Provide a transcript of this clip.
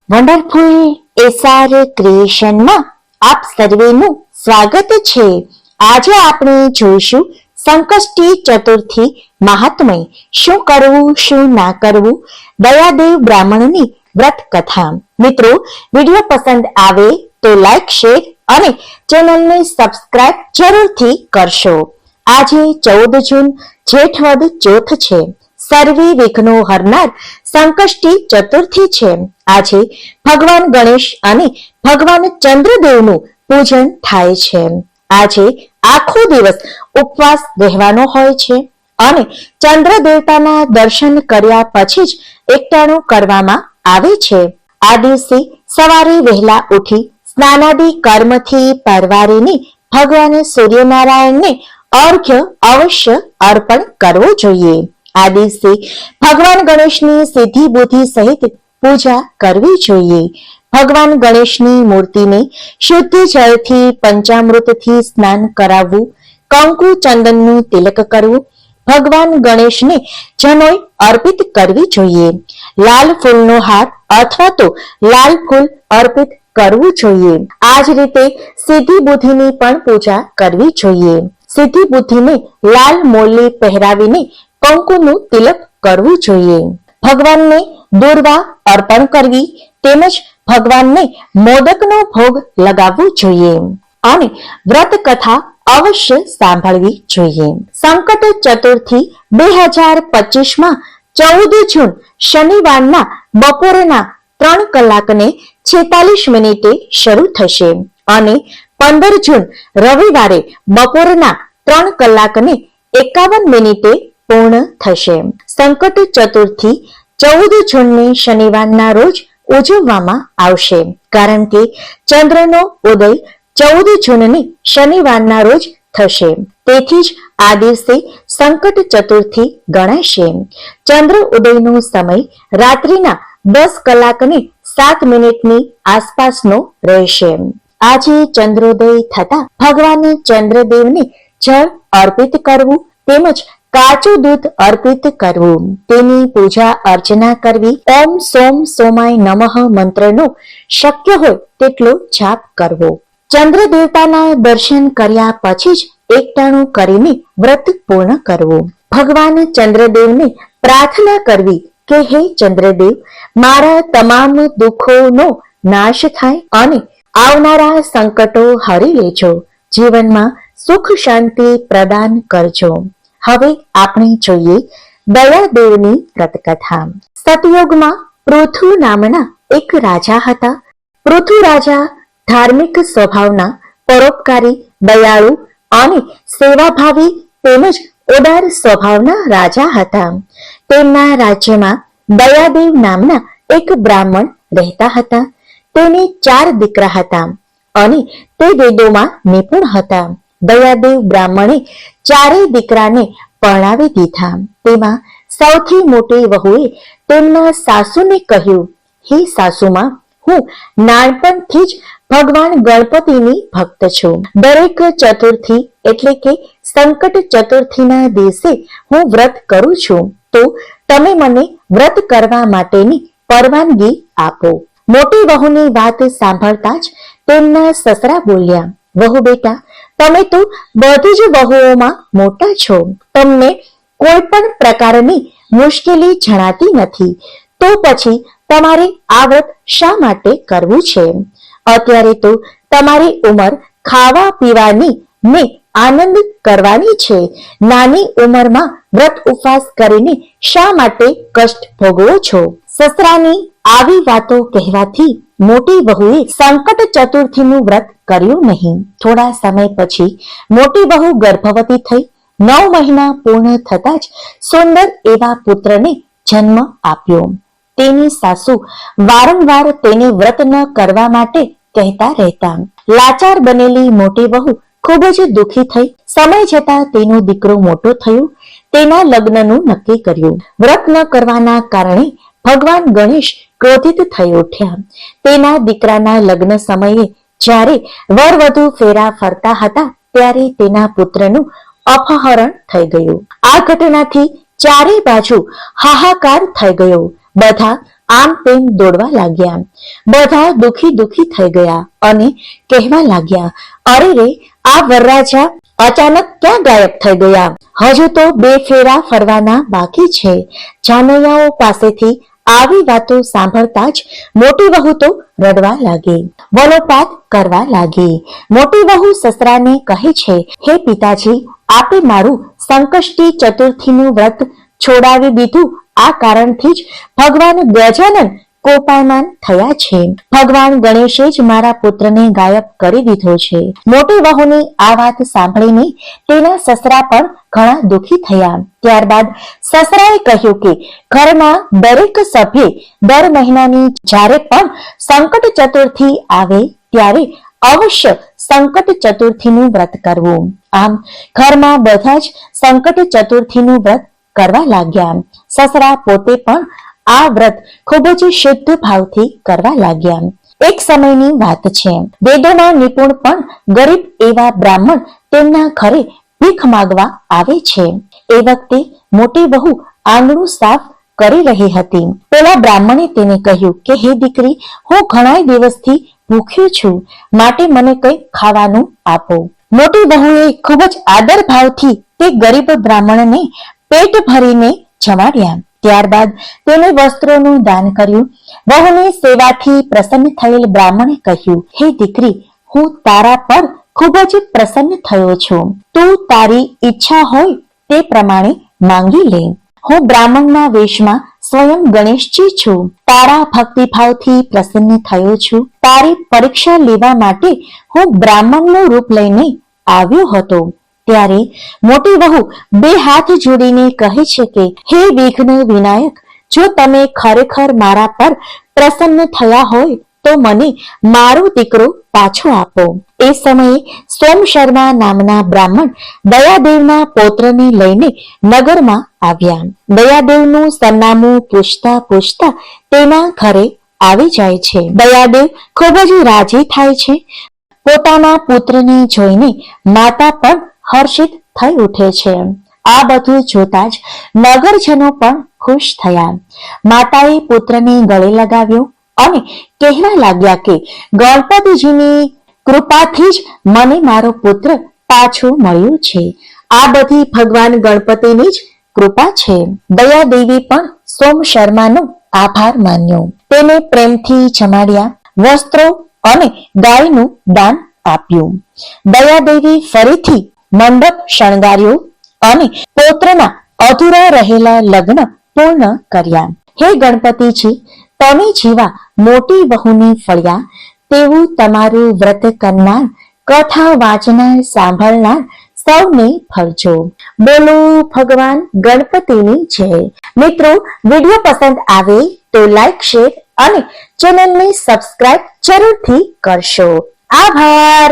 Wonderful SR ક્રિએશનમાં આપ સર્વેનું સ્વાગત છે। આજે આપણે જોઈશું સંકષ્ટી ચતુર્થી મહાત્મય, શું કરવું શું ના કરવું, દયાદેવ બ્રાહ્મણની વ્રત કથા। મિત્રો, વિડીયો પસંદ આવે તો લાઈક, શેર અને ચેનલને સબસ્ક્રાઇબ જરૂરથી કરશો। આજે 14 જૂન જેઠ વદ ચોથ છે। સર્વે વિઘ્નો હરનાર સંકષ્ટી ચતુર્થી છે। આજે ભગવાન ગણેશ અને ભગવાન ચંદ્રદેવનું પૂજન થાય છે। આજે આખો દિવસ ઉપવાસ રહેવાનો હોય છે અને ચંદ્ર દેવતાના દર્શન કર્યા પછી જ એકટાણું કરવામાં આવે છે। આ દિવસે સવારે વહેલા ઉઠી સ્નાનાદિ કર્મથી પરવારીને ભગવાન સૂર્યનારાયણને અર્ઘ્ય અવશ્ય અર્પણ કરવો જોઈએ। આ દિવસે ભગવાન ગણેશની સિદ્ધિ બુદ્ધિ સહિત પૂજા કરવી જોઈએ। ભગવાન ગણેશની મૂર્તિને શુદ્ધ જળથી પંચામૃતથી સ્નાન કરાવવું, કંકુ ચંદનનું તિલક કરવું, ભગવાન ગણેશને જનોઈ અર્પિત કરવી જોઈએ। લાલ ફૂલનો હાર અથવા તો લાલ ફૂલ અર્પિત કરવું જોઈએ। આ જ રીતે સિદ્ધિ બુદ્ધિની પણ પૂજા કરવી જોઈએ। સિદ્ધિ બુદ્ધિને લાલ મોલી પહેરાવીને કંકુનું તિલક કરવું જોઈએ। ભગવાનને દૂર્વા અર્પણ કરવી તેમજ ભગવાનને મોદકનો ભોગ લગાવવો જોઈએ અને વ્રત કથા અવશ્ય સાંભળવી જોઈએ। સંકટ ચતુર્થી 2025 14 જૂન શનિવારના બપોરના 3:46 શરૂ થશે અને 15 જૂન રવિવારે બપોરના 3:51 પૂર્ણ થશે। સંકટ ચતુર્થી 14 જૂનને શનિવારના રોજ ઉજવવામાં આવશે કારણ કે ચંદ્રનો ઉદય 14 જૂનને શનિવારના રોજ થશે, તેથી જ આ દિવસે સંકટ ચતુર્થી ગણાશે। ચંદ્ર ઉદયનો સમય રાત્રિના 10:07 આસપાસનો રહેશે। આજે ચંદ્રોદય થતા ભગવાન ચંદ્રદેવને જળ અર્પિત કરવું તેમજ કાચું દૂધ અર્પિત કરવું, તેની પૂજા અર્ચના કરવી, ઓમ સોમ સોમાય નમઃ મંત્રનો શક્ય હોય તેટલો જાપ કરવો। ચંદ્ર દેવતાના દર્શન કર્યા પછી જ એકટાણું કરીને વ્રત પૂર્ણ કરવું। ભગવાન ચંદ્રદેવને પ્રાર્થના કરવી કે હે ચંદ્રદેવ, મારા તમામ દુઃખોનો નાશ થાય અને આવનારા સંકટો હરી લેજો, જીવનમાં સુખ શાંતિ પ્રદાન કરજો। હવે આપણે જોઈએ દયાદેવની વ્રતકથા। સતયુગમાં પૃથુ નામના એક રાજા હતા। પૃથુ રાજા ધાર્મિક સ્વભાવના, પરોપકારી, દયાળુ અને સેવાભાવી તેમજ ઉદાર સ્વભાવના રાજા હતા। તેમના રાજ્યમાં દયાદેવ નામના એક બ્રાહ્મણ રહેતા હતા। તેને 4 દીકરા હતા અને તે વેદોમાં નિપુણ હતા। દયાદેવ બ્રાહ્મણે 4 દીકરાને પરણાવી દીધા। તેમાં સૌથી મોટી વહુએ તેમના સાસુને કહ્યું, હે સાસુમા, હું નાનપણથી જ ભગવાન ગણપતિની ભક્ત છું। દરેક ચતુર્થી એટલે કે સંકટ ચતુર્થીના દિવસે હું વ્રત કરું છું, તો તમે મને વ્રત કરવા માટેની પરવાનગી આપો। મોટી વહુની વાત સાંભળતા જ તેમના સસરા બોલ્યા, વહુ બેટા, તમે તો બધી જ વહુઓમાં મોટા છો, તમને કોઈ પણ પ્રકારની મુશ્કેલી જણાતી નથી, તો પછી તમારે આ વ્રત શા માટે કરવું છે? અત્યારે તો તમારી ઉંમર ખાવા પીવાની ને આનંદ કરવાની છે, નાની ઉંમરમાં વ્રત ઉપવાસ કરીને શા માટે કષ્ટ ભોગવો છો? સસરાની આવી વાતો કહેવાથી મોટી વહુએ સંકટ ચતુર્થીનું વ્રત કર્યું નહીં। થોડા સમય પછી મોટી વહુ ગર્ભવતી થઈ 9 મહિના પૂર્ણ થતા જ સુંદર એવા પુત્રને જન્મ આપ્યો। તેની સાસુ વારંવાર તેને વ્રત ન કરવા માટે કહેતા રહેતા। લાચાર બનેલી મોટી વહુ ખૂબ જ દુઃખી થઈ। સમય જતા તેનો દીકરો મોટો થયો, તેના લગ્નનું નક્કી કર્યું। વ્રત ન કરવાના કારણે ભગવાન ગણેશ ક્રોધિત થઈ ઉઠ્યા। તેના દીકરાના લગ્ન સમયે જ્યારે વરવધુ ફેરા ફરતા હતા ત્યારે તેના પુત્રનું અપહરણ થઈ ગયું। આ ઘટનાથી ચારે બાજુ હાહાકાર થઈ ગયો। બધા આમ તેમ દોડવા લાગ્યા. બધા દુખી થઈ ગયા અને કહેવા લાગ્યા, અરે રે, આ વરરાજા અચાનક ક્યાં ગાયબ થઈ ગયા? હજુ તો 2 ફેરા ફરવાના બાકી છે. જાનૈયાઓ પાસેથી આવી વાતો સાંભળતા જ મોટી વહુ તો રડવા લાગી, વલોપાત કરવા લાગી. મોટી વહુ સસરાને કહે છે, હે પિતાજી, આપે મારું સંકષ્ટી ચતુર્થીનું વ્રત છોડાવી દીધું. આ કારણથી જ ભગવાન ગજાનન કોપાયમાન થયા છે. ભગવાન ગણેશે જ મારા પુત્રને ગાયબ કરી દીધો છે. મોટી વહુની આ વાત સાંભળીને તેના સસરા પણ ઘણા દુખી થયા. ત્યારબાદ સસરાએ કહ્યું કે ઘરના દરેક સભ્યે દર મહિનાની જ્યારે પણ સંકટ ચતુર્થી આવે ત્યારે અવશ્ય સંકટ ચતુર્થીનું વ્રત કરવું. આમ ઘરમાં બધા જ સંકટ ચતુર્થીનું વ્રત કરવા લાગ્યા. સસરા પોતે પણ આ વ્રત ખૂબ જ શુદ્ધ ભાવથી કરવા લાગ્યા. એક સમયની વાત છે. વેદોના નિપુણ પણ ગરીબ એવા બ્રાહ્મણ તેમના ઘરે ભીખ માંગવા આવે છે. એ વખતે મોટી વહુ આંગણું સાફ કરી રહી હતી. પેલા બ્રાહ્મણે તેને કહ્યું કે હે દીકરી, હું ઘણા દિવસથી ભૂખ્યો છું, માટે મને કંઈ ખાવાનું આપો. મોટી વહુએ ખૂબ જ આદર ભાવથી તે ગરીબ બ્રાહ્મણને પેટ ભરીને જમાડ્યા. ત્યારબાદ તેને વસ્ત્રોનું દાન કર્યું. વહુની સેવાથી પ્રસન્ન થયેલ બ્રાહ્મણે કહ્યું, હે દીકરી, હું તારા પર ખૂબ જ પ્રસન્ન થયો છું. તું તારી ઈચ્છા હોય તે પ્રમાણે માંગી લે. હું બ્રાહ્મણના વેશમાં સ્વયં ગણેશજી છું. તારા ભક્તિભાવથી પ્રસન્ન થયો છું. તારી પરીક્ષા લેવા માટે હું બ્રાહ્મણનું રૂપ લઈને આવ્યો હતો. ત્યારે મોટી વહુ 2 હાથ જોડીને કહે છે કે હે વિઘ્ન વિનાયક, જો તમે ખરેખર મારા પર પ્રસન્ન થયા હોય તો મને મારો દીકરો પાછો આપો. એ સમયે સોમ શર્મા નામના બ્રાહ્મણ દયાદેવના પૌત્રને લઈને નગરમાં આવ્યા. દયાદેવનું સરનામું પૂછતા તેના ઘરે આવી જાય છે. દયાદેવ ખૂબ જ રાજી થાય છે. પોતાના પુત્રને જોઈને માતા પણ હર્ષિત થઈ ઉઠે છે. આ બધું જોતા જ નગરજનો પણ ખુશ થયા. માતાએ પુત્રને ગળે લગાવ્યો અને કહેવા લાગ્યા કે ગણપતિજીની કૃપાથી જ મને મારો પુત્ર પાછો મળ્યો છે. આ બધી ભગવાન ગણપતિની જ કૃપા છે. દયાદેવી પણ સોમ શર્માનો આભાર માન્યો. તેને પ્રેમથી જમાડ્યા, વસ્ત્રો અને ગાયનું દાન આપ્યું. દયાદેવી ફરીથી મંડપ શણગાર્યો અને પૌત્રના અધૂરા રહેલા લગ્ન પૂર્ણ કર્યા. હે ગણપતિજી, તમે જેવા મોટી વહુની ફળ્યા તેવું તમારું વ્રત કરનાર, કથા વાંચનાર, સાંભળનાર સૌને ફળજો. બોલો ભગવાન ગણપતિની જય. મિત્રો, વિડીયો પસંદ આવે તો લાઈક, શેર અને ચેનલને સબસ્ક્રાઇબ જરૂરથી કરશો. આભાર.